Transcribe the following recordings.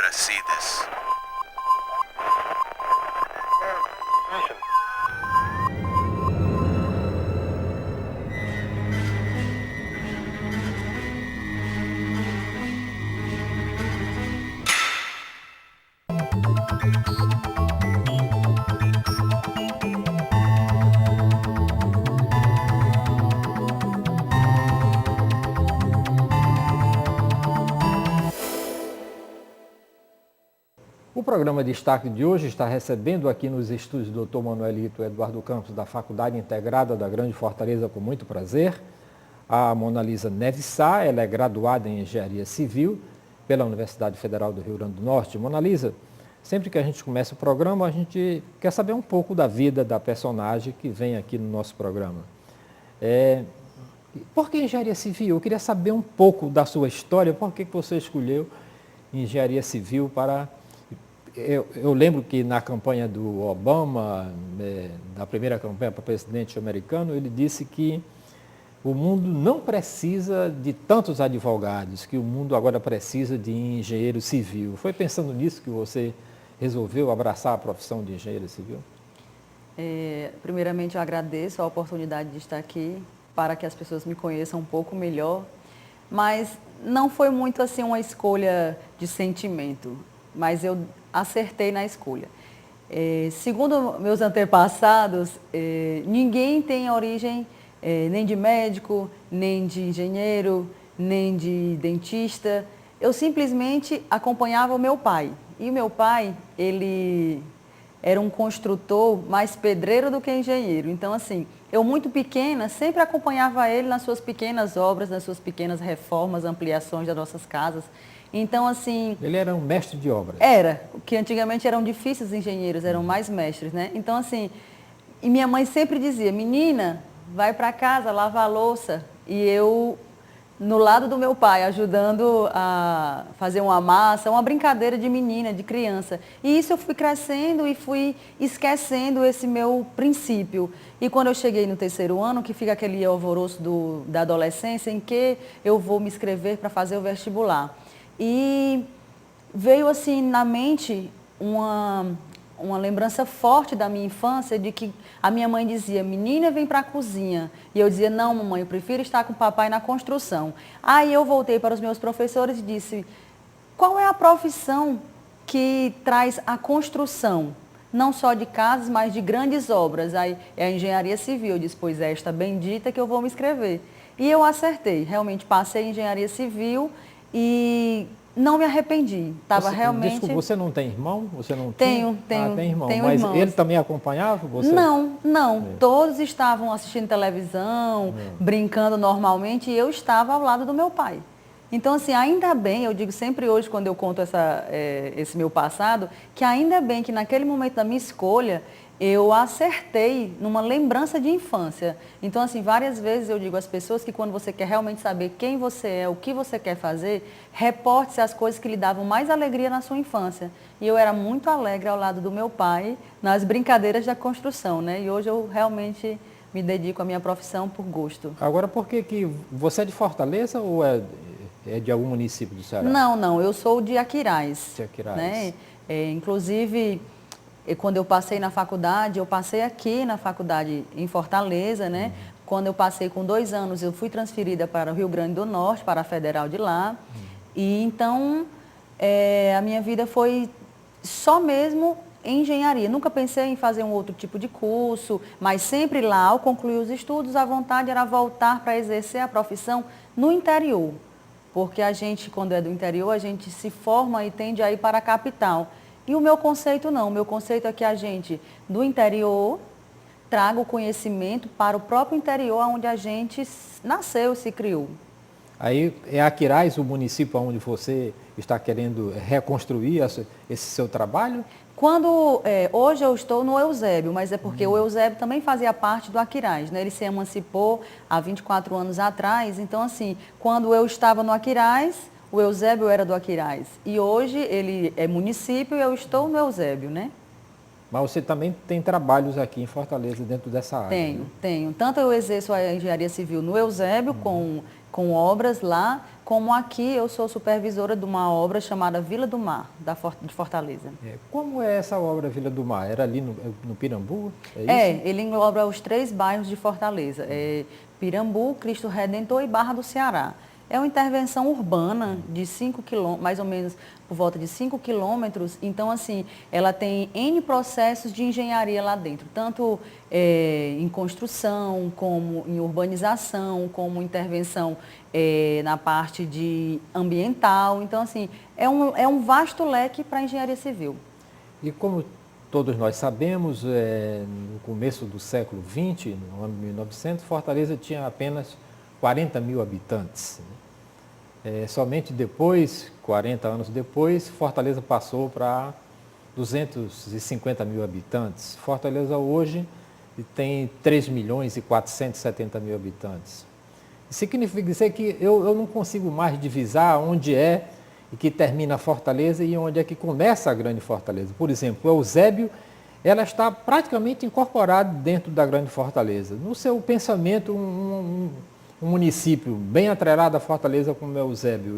to see this. O programa Destaque de hoje está recebendo aqui nos estúdios do Dr. Manuelito Eduardo Campos, da Faculdade Integrada da Grande Fortaleza, com muito prazer, a Monalisa Neves Sá. Ela é graduada em Engenharia Civil pela Universidade Federal do Rio Grande do Norte. Monalisa, sempre que a gente começa o programa, a gente quer saber um pouco da vida da personagem que vem aqui no nosso programa. Por que Engenharia Civil? Eu queria saber um pouco da sua história, por que você escolheu Engenharia Civil para... Eu lembro que na campanha do Obama, na primeira campanha para presidente americano, ele disse que o mundo não precisa de tantos advogados, que o mundo agora precisa de engenheiro civil. Foi pensando nisso que você resolveu abraçar a profissão de engenheiro civil? Primeiramente, eu agradeço a oportunidade de estar aqui para que as pessoas me conheçam um pouco melhor, mas não foi muito assim uma escolha de sentimento, mas eu acertei na escolha. Segundo meus antepassados, ninguém tem origem nem de médico, nem de engenheiro, nem de dentista. Eu simplesmente acompanhava o meu pai. E o meu pai, ele era um construtor mais pedreiro do que engenheiro. Então, assim, eu muito pequena sempre acompanhava ele nas suas pequenas obras, nas suas pequenas reformas, ampliações das nossas casas. Então, assim... Ele era um mestre de obras. Era, que antigamente eram difíceis os engenheiros, eram mais mestres, né? Então, assim, e minha mãe sempre dizia, menina, vai para casa, lava a louça. E eu, no lado do meu pai, ajudando a fazer uma massa, uma brincadeira de menina, de criança. E isso eu fui crescendo e fui esquecendo esse meu princípio. E quando eu cheguei no terceiro ano, que fica aquele alvoroço da adolescência, em que eu vou me inscrever para fazer o vestibular. E veio assim na mente uma lembrança forte da minha infância, de que a minha mãe dizia, menina, vem para a cozinha. E eu dizia, não, mamãe, eu prefiro estar com o papai na construção. Aí eu voltei para os meus professores e disse, qual é a profissão que traz a construção? Não só de casas, mas de grandes obras. Aí é a engenharia civil. Eu disse, pois é esta bendita que eu vou me inscrever. E eu acertei, realmente passei em engenharia civil e não me arrependi. Estava realmente... Desculpa, você não tem irmão? Você não tenho, tem irmão. Tenho mas irmãos. Ele também acompanhava você? Não. Todos estavam assistindo televisão, brincando normalmente, e eu estava ao lado do meu pai. Então, assim, ainda bem, eu digo sempre hoje, quando eu conto esse meu passado, que ainda bem que naquele momento da minha escolha, eu acertei numa lembrança de infância. Então, assim, várias vezes eu digo às pessoas que quando você quer realmente saber quem você é, o que você quer fazer, reporte-se às coisas que lhe davam mais alegria na sua infância. E eu era muito alegre ao lado do meu pai, nas brincadeiras da construção, né? E hoje eu realmente me dedico à minha profissão por gosto. Agora, por que você é de Fortaleza ou é de algum município do Ceará? Não, eu sou de Aquiraz. De Aquiraz. Né? Inclusive... E quando eu passei na faculdade, eu passei aqui na faculdade em Fortaleza, né? Quando eu passei com 2 anos, eu fui transferida para o Rio Grande do Norte, para a Federal de lá. E então, a minha vida foi só mesmo em engenharia. Nunca pensei em fazer um outro tipo de curso, mas sempre lá, ao concluir os estudos, a vontade era voltar para exercer a profissão no interior. Porque a gente, quando é do interior, a gente se forma e tende a ir para a capital. E o meu conceito não, o meu conceito é que a gente, do interior, traga o conhecimento para o próprio interior, onde a gente nasceu, se criou. Aí é Aquiraz o município onde você está querendo reconstruir esse seu trabalho? Hoje eu estou no Eusébio, mas é porque o Eusébio também fazia parte do Aquiraz, né? Ele se emancipou há 24 anos atrás, então assim, quando eu estava no Aquiraz, o Eusébio era do Aquiraz. E hoje ele é município e eu estou no Eusébio, né? Mas você também tem trabalhos aqui em Fortaleza dentro dessa área. Tenho, né? tenho. Tanto eu exerço a engenharia civil no Eusébio, com obras lá, como aqui eu sou supervisora de uma obra chamada Vila do Mar, de Fortaleza. Como é essa obra Vila do Mar? Era ali no Pirambu? É isso? Ele engloba os 3 bairros de Fortaleza, Pirambu, Cristo Redentor e Barra do Ceará. É uma intervenção urbana de 5 quilômetros, mais ou menos por volta de 5 quilômetros. Então, assim, ela tem N processos de engenharia lá dentro, tanto em construção, como em urbanização, como intervenção na parte de ambiental. Então, assim, é um vasto leque para a engenharia civil. E como todos nós sabemos, no começo do século XX, no ano 1900, Fortaleza tinha apenas 40 mil habitantes. Somente depois, 40 anos depois, Fortaleza passou para 250 mil habitantes. Fortaleza hoje tem 3 milhões e 470 mil habitantes. Isso significa dizer que eu não consigo mais divisar onde é e que termina a Fortaleza e onde é que começa a Grande Fortaleza. Por exemplo, o Eusébio, ela está praticamente incorporada dentro da Grande Fortaleza. No seu pensamento, um município bem atrelado à Fortaleza como é o Eusébio,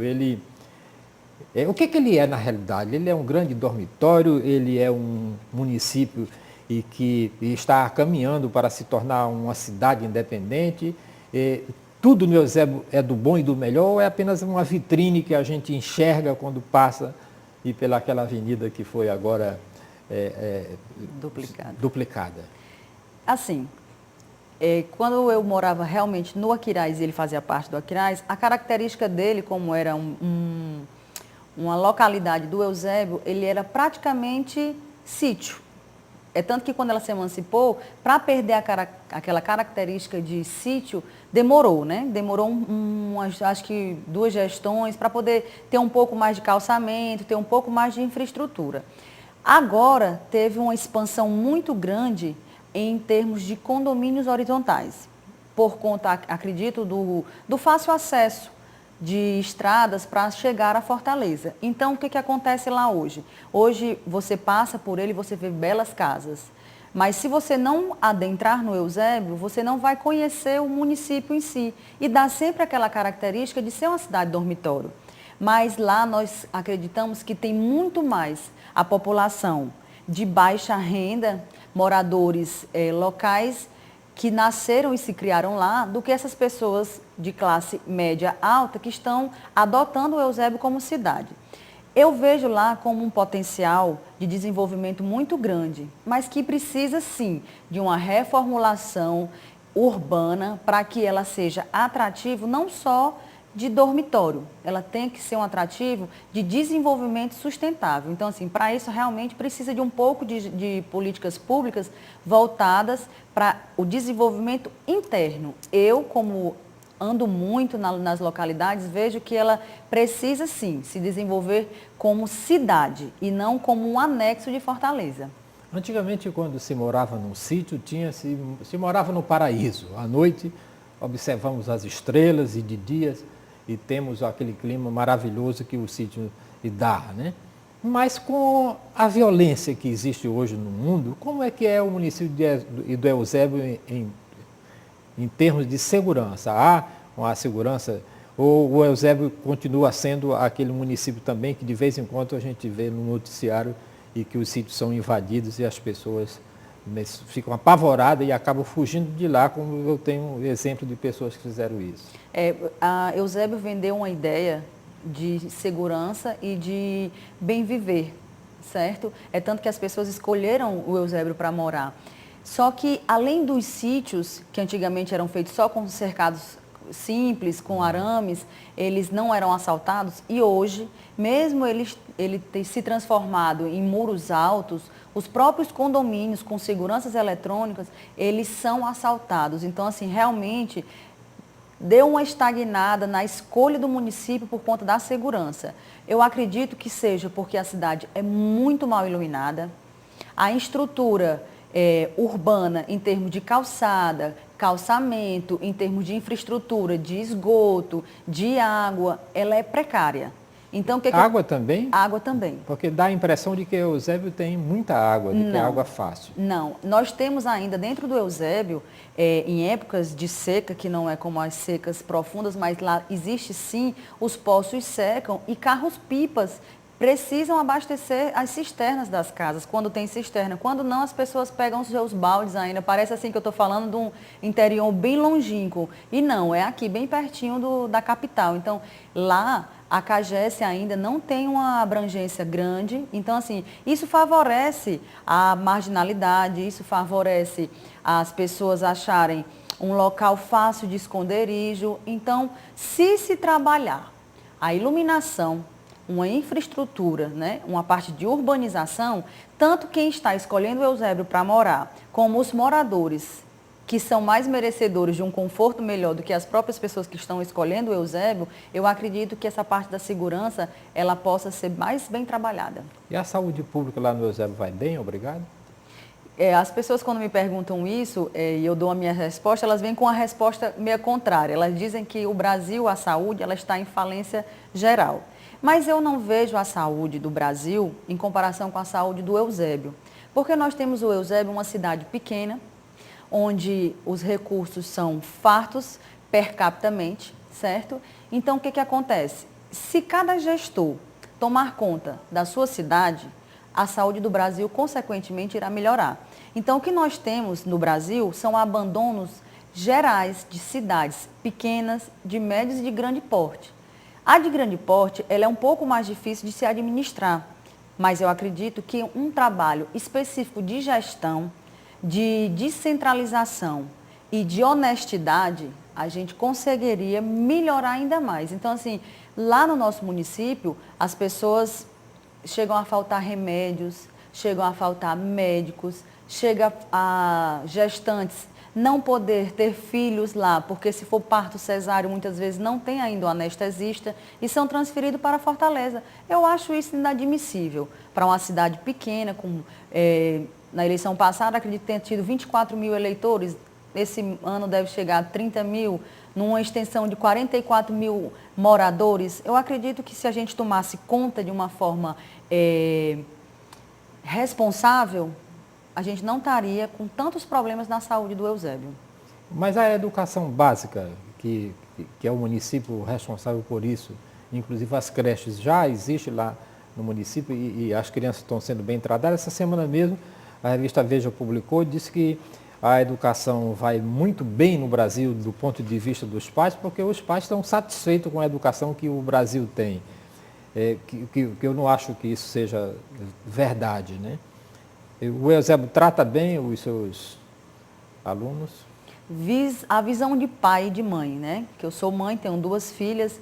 o que ele é na realidade? Ele é um grande dormitório, ele é um município que está caminhando para se tornar uma cidade independente. Tudo no Eusébio é do bom e do melhor, ou é apenas uma vitrine que a gente enxerga quando passa e pelaquela avenida que foi agora duplicada? Assim, quando eu morava realmente no Aquiraz e ele fazia parte do Aquiraz, a característica dele, como era uma localidade do Eusébio, ele era praticamente sítio. É tanto que quando ela se emancipou, para perder aquela característica de sítio, demorou, né? Demorou acho que 2 gestões para poder ter um pouco mais de calçamento, ter um pouco mais de infraestrutura. Agora, teve uma expansão muito grande em termos de condomínios horizontais, por conta, acredito, do fácil acesso de estradas para chegar à Fortaleza. Então, o que acontece lá hoje? Hoje, você passa por ele e você vê belas casas. Mas se você não adentrar no Eusébio, você não vai conhecer o município em si. E dá sempre aquela característica de ser uma cidade dormitório. Mas lá nós acreditamos que tem muito mais a população de baixa renda, moradores locais que nasceram e se criaram lá, do que essas pessoas de classe média alta que estão adotando o Eusébio como cidade. Eu vejo lá como um potencial de desenvolvimento muito grande, mas que precisa sim de uma reformulação urbana para que ela seja atrativa não só de dormitório, ela tem que ser um atrativo de desenvolvimento sustentável. Então, assim, para isso realmente precisa de um pouco de políticas públicas voltadas para o desenvolvimento interno. Eu, como ando muito nas localidades, vejo que ela precisa sim se desenvolver como cidade e não como um anexo de Fortaleza. Antigamente, quando se morava num sítio, se morava no paraíso. À noite, observamos as estrelas e de dias e temos aquele clima maravilhoso que o sítio dá, né? Mas com a violência que existe hoje no mundo, como é que é o município do Eusébio em termos de segurança? Há uma segurança ou o Eusébio continua sendo aquele município também que de vez em quando a gente vê no noticiário e que os sítios são invadidos e as pessoas ficam apavoradas e acabam fugindo de lá, como eu tenho exemplo de pessoas que fizeram isso? A Eusébio vendeu uma ideia de segurança e de bem viver, certo? É tanto que as pessoas escolheram o Eusébio para morar. Só que, além dos sítios, que antigamente eram feitos só com cercados simples, com arames, eles não eram assaltados, e hoje, mesmo ele ter se transformado em muros altos, os próprios condomínios com seguranças eletrônicas, eles são assaltados. Então, assim, realmente deu uma estagnada na escolha do município por conta da segurança. Eu acredito que seja porque a cidade é muito mal iluminada, a estrutura urbana em termos de calçada, calçamento, em termos de infraestrutura, de esgoto, de água, ela é precária. Então, o que Água também? Água também. Porque dá a impressão de que Eusébio tem muita água, de que é água fácil. Não, nós temos ainda dentro do Eusébio, em épocas de seca, que não é como as secas profundas, mas lá existe sim, os poços secam e carros-pipas precisam abastecer as cisternas das casas, quando tem cisterna. Quando não, as pessoas pegam os seus baldes ainda. Parece assim que eu estou falando de um interior bem longínquo. E não, é aqui, bem pertinho da capital. Então, lá, a CAGES ainda não tem uma abrangência grande. Então, assim, isso favorece a marginalidade, isso favorece as pessoas acharem um local fácil de esconderijo. Então, se trabalhar a iluminação, uma infraestrutura, né, uma parte de urbanização, tanto quem está escolhendo o Eusébio para morar, como os moradores, que são mais merecedores de um conforto melhor do que as próprias pessoas que estão escolhendo o Eusébio, eu acredito que essa parte da segurança, ela possa ser mais bem trabalhada. E a saúde pública lá no Eusébio vai bem, obrigado? As pessoas quando me perguntam isso, e eu dou a minha resposta, elas vêm com a resposta meio contrária. Elas dizem que o Brasil, a saúde, ela está em falência geral. Mas eu não vejo a saúde do Brasil em comparação com a saúde do Eusébio. Porque nós temos o Eusébio, uma cidade pequena, onde os recursos são fartos per capitamente, certo? Então, o que acontece? Se cada gestor tomar conta da sua cidade, a saúde do Brasil, consequentemente, irá melhorar. Então, o que nós temos no Brasil são abandonos gerais de cidades pequenas, de médios e de grande porte. A de grande porte, ela é um pouco mais difícil de se administrar, mas eu acredito que um trabalho específico de gestão, de descentralização e de honestidade, a gente conseguiria melhorar ainda mais. Então, assim, lá no nosso município, as pessoas chegam a faltar remédios, chegam a faltar médicos, chega a gestantes não poder ter filhos lá, porque se for parto cesáreo, muitas vezes não tem ainda o anestesista e são transferidos para Fortaleza. Eu acho isso inadmissível para uma cidade pequena, na eleição passada, acredito ter tido 24 mil eleitores, esse ano deve chegar a 30 mil, numa extensão de 44 mil moradores. Eu acredito que se a gente tomasse conta de uma forma responsável, a gente não estaria com tantos problemas na saúde do Eusébio. Mas a educação básica, que é o município responsável por isso, inclusive as creches já existem lá no município e as crianças estão sendo bem tratadas. Essa semana mesmo, a revista Veja publicou, disse que a educação vai muito bem no Brasil do ponto de vista dos pais, porque os pais estão satisfeitos com a educação que o Brasil tem. Que eu não acho que isso seja verdade, né? O Eusébio trata bem os seus alunos? A visão de pai e de mãe, né? Que eu sou mãe, tenho 2 filhas.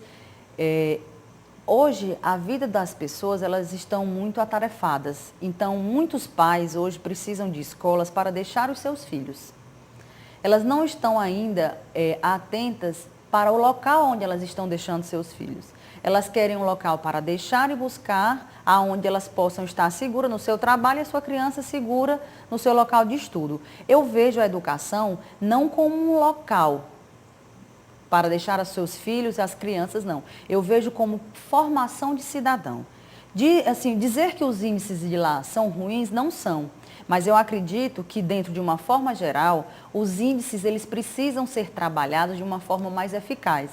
Hoje, a vida das pessoas, elas estão muito atarefadas. Então, muitos pais hoje precisam de escolas para deixar os seus filhos. Elas não estão ainda atentas para o local onde elas estão deixando seus filhos. Elas querem um local para deixar e buscar, aonde elas possam estar seguras no seu trabalho e a sua criança segura no seu local de estudo. Eu vejo a educação não como um local para deixar os seus filhos e as crianças, não. Eu vejo como formação de cidadão. Dizer que os índices de lá são ruins, não são. Mas eu acredito que, dentro de uma forma geral, os índices eles precisam ser trabalhados de uma forma mais eficaz,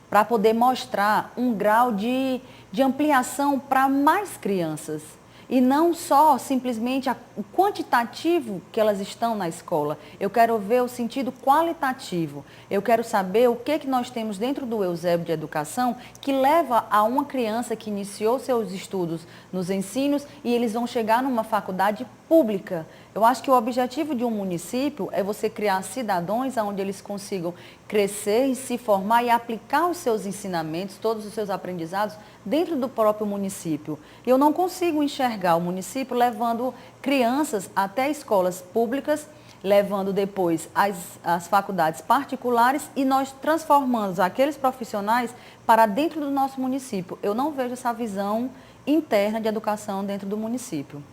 para poder mostrar um grau de ampliação para mais crianças. E não só simplesmente o quantitativo que elas estão na escola. Eu quero ver o sentido qualitativo. Eu quero saber o que nós temos dentro do Eusébio de Educação que leva a uma criança que iniciou seus estudos nos ensinos e eles vão chegar numa faculdade pública. Eu acho que o objetivo de um município é você criar cidadãos onde eles consigam crescer e se formar e aplicar os seus ensinamentos, todos os seus aprendizados dentro do próprio município. Eu não consigo enxergar o município levando crianças até escolas públicas, levando depois as faculdades particulares e nós transformando aqueles profissionais para dentro do nosso município. Eu não vejo essa visão interna de educação dentro do município.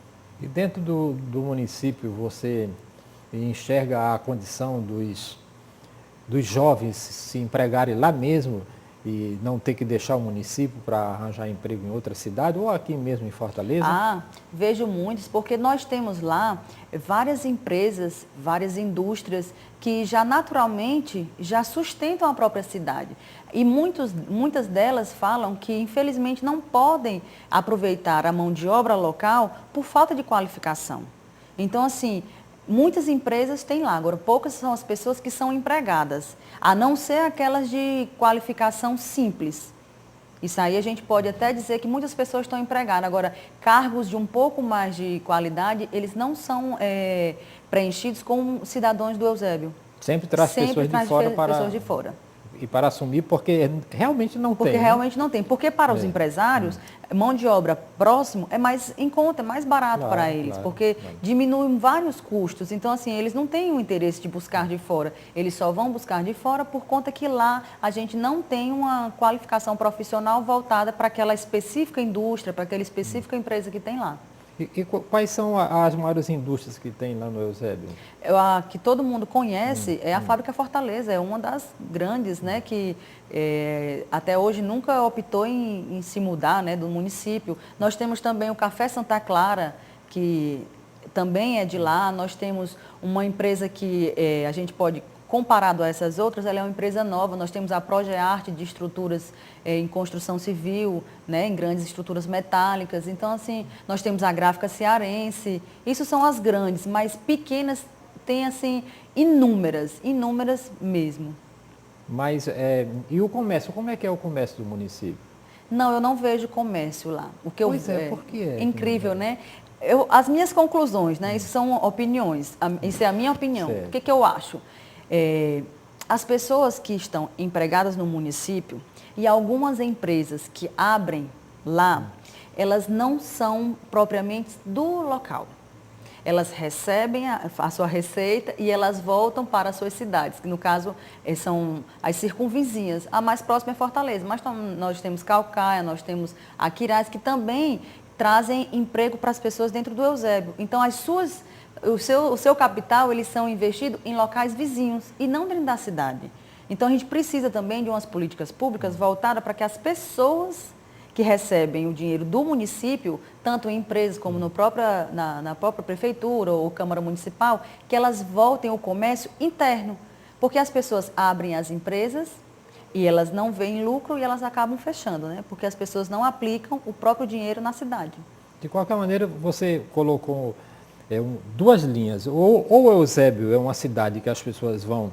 E dentro do município você enxerga a condição dos jovens se empregarem lá mesmo e não ter que deixar o município para arranjar emprego em outra cidade ou aqui mesmo em Fortaleza? Ah, vejo muitos, porque nós temos lá várias empresas, várias indústrias que já naturalmente já sustentam a própria cidade. E muitas delas falam que infelizmente não podem aproveitar a mão de obra local por falta de qualificação. Então, assim, muitas empresas têm lá, agora poucas são as pessoas que são empregadas, a não ser aquelas de qualificação simples. Isso aí a gente pode até dizer que muitas pessoas estão empregadas. Agora, cargos de um pouco mais de qualidade, eles não são preenchidos com cidadãos do Eusébio. Sempre traz pessoas de fora para... pessoas de fora. E para assumir, porque realmente não tem. Porque realmente não tem. Porque para os empresários, mão de obra próximo é mais em conta, é mais barato para eles, porque diminui vários custos. Então, assim, eles não têm o interesse de buscar de fora. Eles só vão buscar de fora por conta que lá a gente não tem uma qualificação profissional voltada para aquela específica indústria, para aquela específica empresa que tem lá. E quais são as maiores indústrias que tem lá no Eusébio? A que todo mundo conhece é a Fábrica Fortaleza, é uma das grandes, né, que até hoje nunca optou em se mudar, né, do município. Nós temos também o Café Santa Clara, que também é de lá. Nós temos uma empresa que a gente pode, comparado a essas outras, ela é uma empresa nova. Nós temos a Progearte de estruturas em construção civil, né, em grandes estruturas metálicas. Então, assim, nós temos a Gráfica Cearense. Isso são as grandes, mas pequenas tem, assim, inúmeras mesmo. Mas, e o comércio? Como é que é o comércio do município? Não, eu não vejo comércio lá. O que Por que é? Incrível, né? As minhas conclusões, né? Isso são opiniões. Isso é a minha opinião. Certo. O que eu acho? As pessoas que estão empregadas no município e algumas empresas que abrem lá, elas não são propriamente do local. Elas recebem a sua receita e elas voltam para as suas cidades, que no caso são as circunvizinhas. A mais próxima é Fortaleza, mas nós temos Caucaia, nós temos Aquiraz, que também trazem emprego para as pessoas dentro do Eusébio. Então, o seu capital, eles são investidos em locais vizinhos e não dentro da cidade. Então, a gente precisa também de umas políticas públicas voltadas para que as pessoas que recebem o dinheiro do município, tanto em empresas como na própria prefeitura ou Câmara Municipal, que elas voltem ao comércio interno. Porque as pessoas abrem as empresas e elas não veem lucro e elas acabam fechando, né? Porque as pessoas não aplicam o próprio dinheiro na cidade. De qualquer maneira, você colocou duas linhas. Ou o Eusébio é uma cidade que as pessoas vão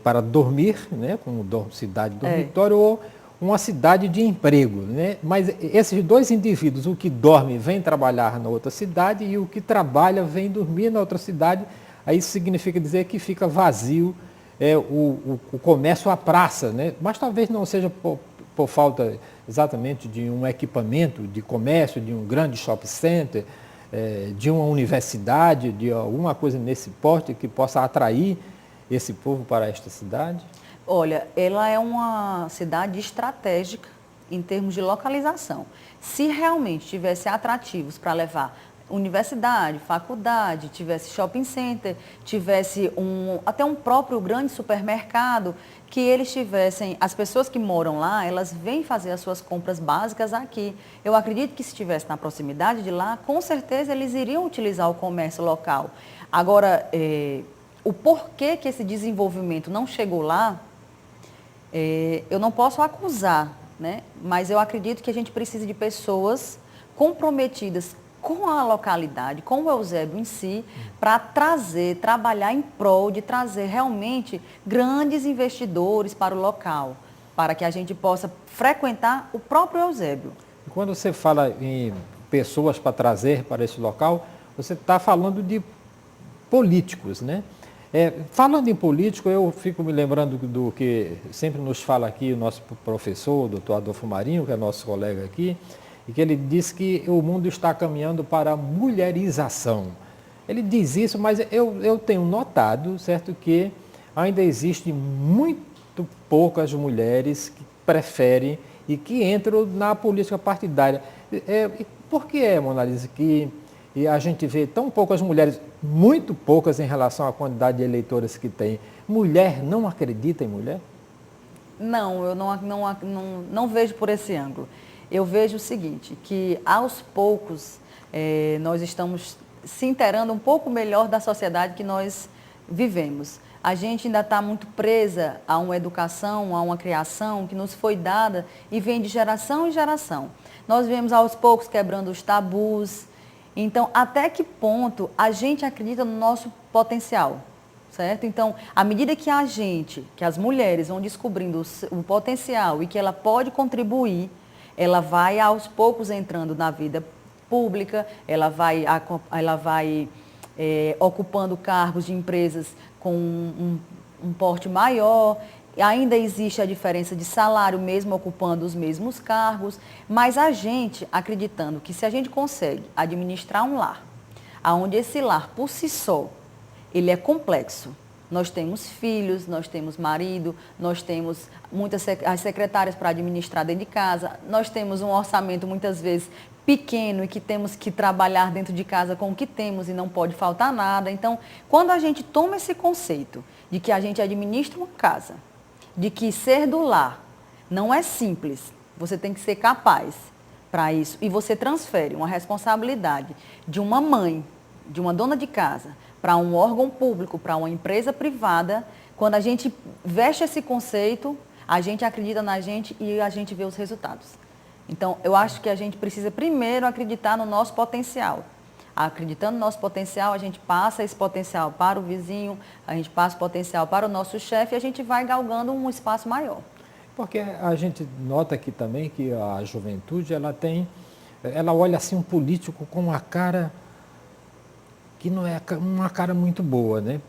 para dormir, né, como cidade dormitório, ou uma cidade de emprego, né? Mas esses dois indivíduos, o que dorme vem trabalhar na outra cidade e o que trabalha vem dormir na outra cidade, aí isso significa dizer que fica vazio o comércio, a praça, né? Mas talvez não seja por falta exatamente de um equipamento de comércio, de um grande shopping center, de uma universidade, de alguma coisa nesse porte que possa atrair esse povo para esta cidade? Olha, ela é uma cidade estratégica em termos de localização. Se realmente tivesse atrativos para levar universidade, faculdade, tivesse shopping center, tivesse até um próprio grande supermercado, que eles tivessem, as pessoas que moram lá, elas vêm fazer as suas compras básicas aqui. Eu acredito que se estivesse na proximidade de lá, com certeza eles iriam utilizar o comércio local. Agora, o porquê que esse desenvolvimento não chegou lá, eu não posso acusar, né? Mas eu acredito que a gente precisa de pessoas comprometidas com a localidade, com o Eusébio em si, para trabalhar em prol de trazer realmente grandes investidores para o local, para que a gente possa frequentar o próprio Eusébio. E quando você fala em pessoas para trazer para esse local, você está falando de políticos, né? Falando em político, eu fico me lembrando do que sempre nos fala aqui o nosso professor, o doutor Adolfo Marinho, que é nosso colega aqui, e que ele diz que o mundo está caminhando para a mulherização. Ele diz isso, mas eu tenho notado, certo, que ainda existem muito poucas mulheres que preferem e que entram na política partidária. Por que é, Mona Lisa, que a gente vê tão poucas mulheres, muito poucas em relação à quantidade de eleitoras que tem? Mulher não acredita em mulher? Não, eu não vejo por esse ângulo. Eu vejo o seguinte, que aos poucos nós estamos se inteirando um pouco melhor da sociedade que nós vivemos. A gente ainda está muito presa a uma educação, a uma criação que nos foi dada e vem de geração em geração. Nós vemos aos poucos quebrando os tabus. Então, até que ponto a gente acredita no nosso potencial? Certo? Então, à medida que que as mulheres vão descobrindo o potencial e que ela pode contribuir, ela vai aos poucos entrando na vida pública, ela vai ocupando cargos de empresas com um porte maior. Ainda existe a diferença de salário, mesmo ocupando os mesmos cargos, mas a gente acreditando que se a gente consegue administrar um lar, onde esse lar por si só, ele é complexo. Nós temos filhos, nós temos marido, nós temos as secretárias para administrar dentro de casa, nós temos um orçamento muitas vezes pequeno e que temos que trabalhar dentro de casa com o que temos e não pode faltar nada. Então, quando a gente toma esse conceito de que a gente administra uma casa, de que ser do lar não é simples, você tem que ser capaz para isso e você transfere uma responsabilidade de uma mãe, de uma dona de casa, para um órgão público, para uma empresa privada, quando a gente veste esse conceito, a gente acredita na gente e a gente vê os resultados. Então, eu acho que a gente precisa primeiro acreditar no nosso potencial. Acreditando no nosso potencial, a gente passa esse potencial para o vizinho, a gente passa o potencial para o nosso chefe e a gente vai galgando um espaço maior. Porque a gente nota aqui também que a juventude, ela olha assim um político com uma cara que não é uma cara muito boa, né?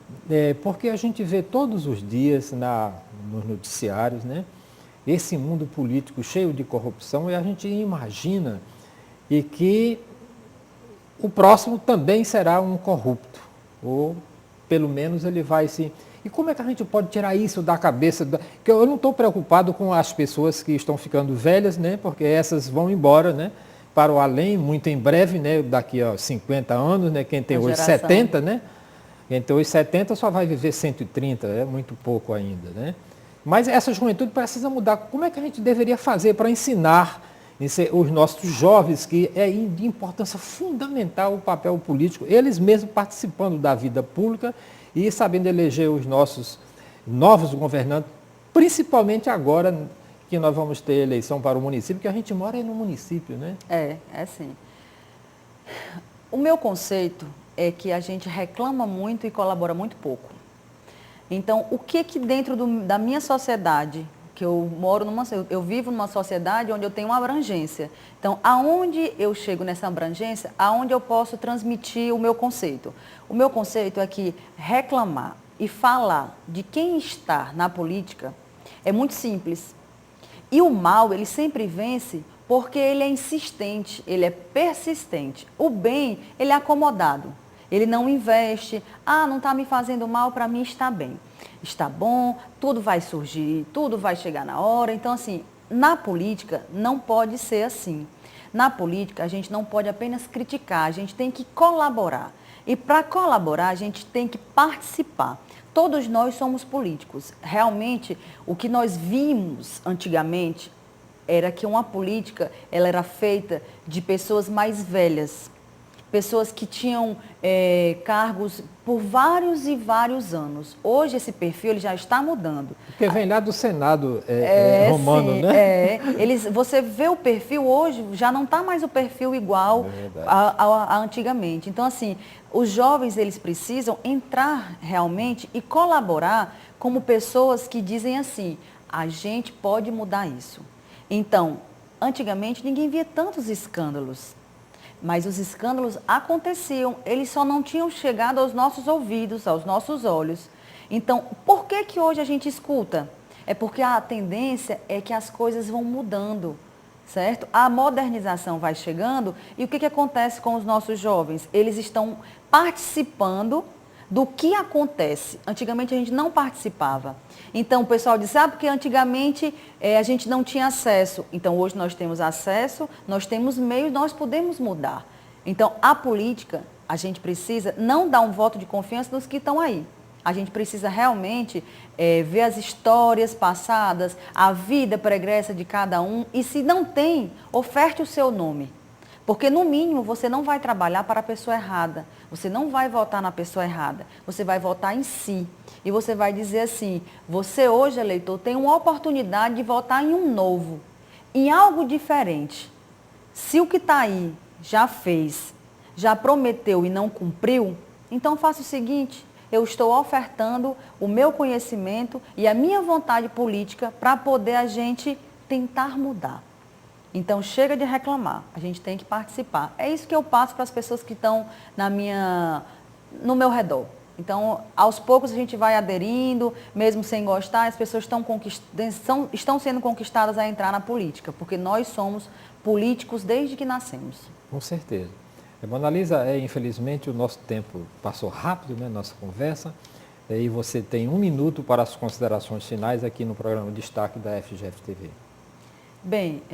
Porque a gente vê todos os dias nos noticiários, né? Esse mundo político cheio de corrupção e a gente imagina e que o próximo também será um corrupto, ou pelo menos ele vai se... E como é que a gente pode tirar isso da cabeça? Porque eu não estou preocupado com as pessoas que estão ficando velhas, né? Porque essas vão embora, né? Para o além, muito em breve, né? Daqui a 50 anos, né? Quem tem hoje 70, né? Quem tem hoje 70 só vai viver 130, é muito pouco ainda, né? Mas essa juventude precisa mudar. Como é que a gente deveria fazer para ensinar os nossos jovens que é de importância fundamental o papel político, eles mesmos participando da vida pública e sabendo eleger os nossos novos governantes, principalmente agora que nós vamos ter eleição para o município, porque a gente mora aí no município, né? É sim. O meu conceito é que a gente reclama muito e colabora muito pouco. Então, o que dentro da minha sociedade, que eu vivo numa sociedade onde eu tenho uma abrangência. Então, aonde eu chego nessa abrangência, aonde eu posso transmitir o meu conceito? O meu conceito é que reclamar e falar de quem está na política é muito simples. E o mal, ele sempre vence porque ele é insistente, ele é persistente. O bem, ele é acomodado. Ele não investe, não está me fazendo mal, para mim está bem. Está bom, tudo vai surgir, tudo vai chegar na hora. Então, assim, na política não pode ser assim. Na política a gente não pode apenas criticar, a gente tem que colaborar. E para colaborar a gente tem que participar. Todos nós somos políticos. Realmente, o que nós vimos antigamente era que uma política ela era feita de pessoas mais velhas. Pessoas que tinham cargos por vários e vários anos. Hoje esse perfil ele já está mudando. Porque vem lá do Senado romano, sim, né? Você vê o perfil hoje, já não está mais o perfil igual a antigamente. Então, assim, os jovens eles precisam entrar realmente e colaborar como pessoas que dizem assim, a gente pode mudar isso. Então, antigamente ninguém via tantos escândalos. Mas os escândalos aconteciam, eles só não tinham chegado aos nossos ouvidos, aos nossos olhos. Então, por que hoje a gente escuta? É porque a tendência é que as coisas vão mudando, certo? A modernização vai chegando e o que acontece com os nossos jovens? Eles estão participando do que acontece. Antigamente a gente não participava. Então o pessoal diz, porque antigamente a gente não tinha acesso. Então hoje nós temos acesso, nós temos meios, nós podemos mudar. Então a política, a gente precisa não dar um voto de confiança nos que estão aí. A gente precisa realmente ver as histórias passadas, a vida pregressa de cada um, e se não tem, oferte o seu nome. Porque, no mínimo, você não vai trabalhar para a pessoa errada. Você não vai votar na pessoa errada. Você vai votar em si. E você vai dizer assim, você hoje, eleitor, tem uma oportunidade de votar em um novo, em algo diferente. Se o que está aí já fez, já prometeu e não cumpriu, então faça o seguinte, eu estou ofertando o meu conhecimento e a minha vontade política para poder a gente tentar mudar. Então, chega de reclamar, a gente tem que participar. É isso que eu passo para as pessoas que estão no meu redor. Então, aos poucos a gente vai aderindo, mesmo sem gostar, as pessoas estão sendo conquistadas a entrar na política, porque nós somos políticos desde que nascemos. Com certeza. Mona Lisa, infelizmente o nosso tempo passou rápido, né, nossa conversa, e você tem 1 minuto para as considerações finais aqui no programa Destaque da FGF TV. Bem,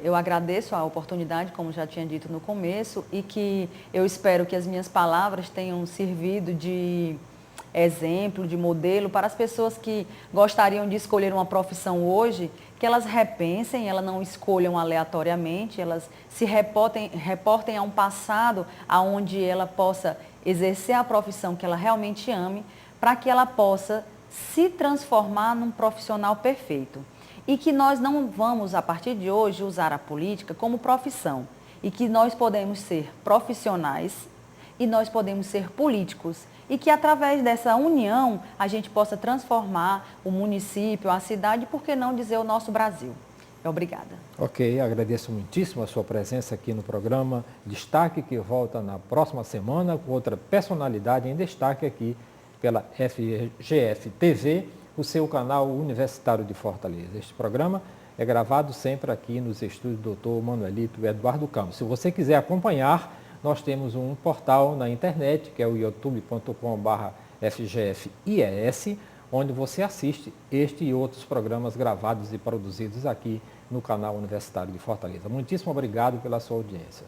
eu agradeço a oportunidade, como já tinha dito no começo, e que eu espero que as minhas palavras tenham servido de exemplo, de modelo para as pessoas que gostariam de escolher uma profissão hoje, que elas repensem, elas não escolham aleatoriamente, elas se reportem a um passado onde ela possa exercer a profissão que ela realmente ame, para que ela possa se transformar num profissional perfeito. E que nós não vamos, a partir de hoje, usar a política como profissão. E que nós podemos ser profissionais e nós podemos ser políticos. E que através dessa união a gente possa transformar o município, a cidade, por que não dizer o nosso Brasil. Obrigada. Ok, agradeço muitíssimo a sua presença aqui no programa Destaque, que volta na próxima semana com outra personalidade em destaque aqui pela FGF TV, o seu canal universitário de Fortaleza. Este programa é gravado sempre aqui nos estúdios do Dr. Manuelito Eduardo Campos. Se você quiser acompanhar, nós temos um portal na internet, que é o youtube.com/FGFIES, onde você assiste este e outros programas gravados e produzidos aqui no canal universitário de Fortaleza. Muitíssimo obrigado pela sua audiência.